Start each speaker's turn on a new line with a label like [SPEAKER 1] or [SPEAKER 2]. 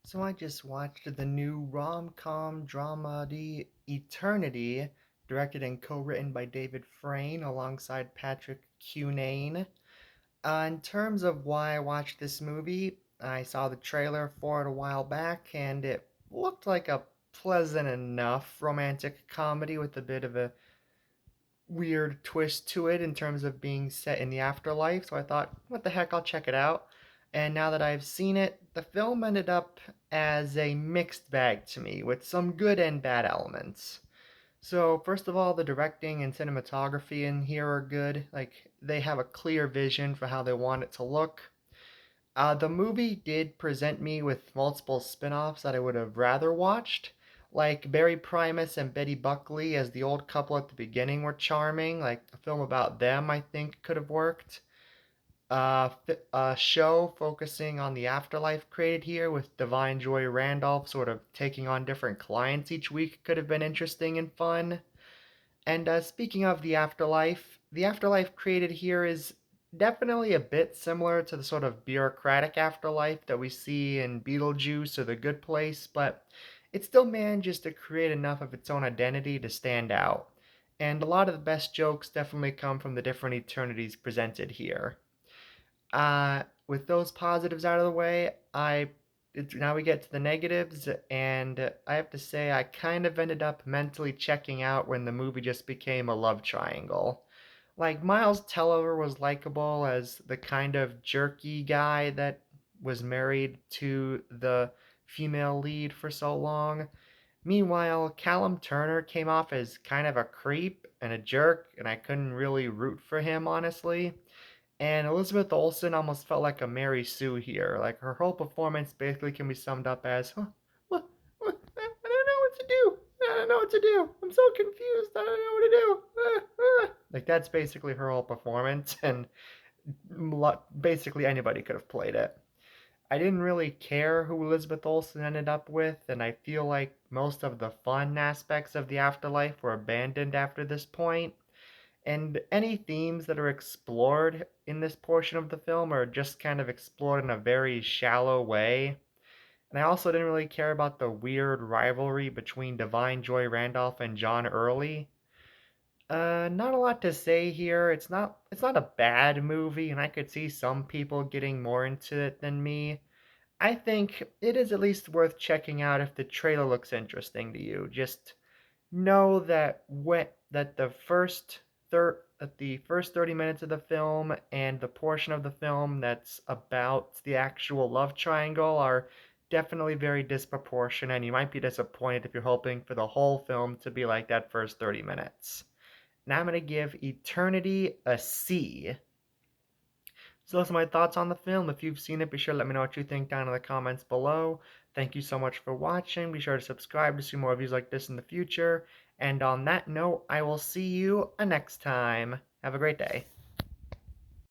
[SPEAKER 1] So I just watched the new rom-com dramedy Eternity, directed and co-written by David Frayne alongside Patrick Cunane. In terms of why I watched this movie, I saw the trailer for it a while back, and it looked like a pleasant enough romantic comedy with a bit of a weird twist to it in terms of being set in the afterlife. So I thought, what the heck, I'll check it out. And now that I've seen it, the film ended up as a mixed bag to me with some good and bad elements. So, first of all, the directing and cinematography in here are good. Like, they have a clear vision for how they want it to look. The movie did present me with multiple spin offs that I would have rather watched. Like Barry Primus and Betty Buckley as the old couple at the beginning were charming. Like a film about them, I think, could have worked. A show focusing on the afterlife created here with Divine Joy Randolph sort of taking on different clients each week could have been interesting and fun. And speaking of the afterlife created here is definitely a bit similar to the sort of bureaucratic afterlife that we see in Beetlejuice or The Good Place, but it still manages to create enough of its own identity to stand out. And a lot of the best jokes definitely come from the different eternities presented here. With those positives out of the way, now we get to the negatives, and I have to say I kind of ended up mentally checking out when the movie just became a love triangle. Like Miles Teller was likable as the kind of jerky guy that was married to the female lead for so long. Meanwhile, Callum Turner came off as kind of a creep and a jerk, and I couldn't really root for him, honestly. And Elizabeth Olsen almost felt like a Mary Sue here. Like her whole performance basically can be summed up as, huh, what, I don't know what to do. I don't know what to do. I'm so confused. I don't know what to do. Like that's basically her whole performance, and basically anybody could have played it. I didn't really care who Elizabeth Olsen ended up with, and I feel like most of the fun aspects of the afterlife were abandoned after this point. And any themes that are explored in this portion of the film are just kind of explored in a very shallow way. And I also didn't really care about the weird rivalry between Divine Joy Randolph and John Early. Not a lot to say here. It's not a bad movie, and I could see some people getting more into it than me. I think it is at least worth checking out if the trailer looks interesting to you. Just know that the first 30 minutes of the film and the portion of the film that's about the actual love triangle are definitely very disproportionate, and you might be disappointed if you're hoping for the whole film to be like that first 30 minutes. Now I'm going to give Eternity a C. So those are my thoughts on the film. If you've seen it, be sure to let me know what you think down in the comments below. Thank you so much for watching. Be sure to subscribe to see more reviews like this in the future. And on that note, I will see you next time. Have a great day.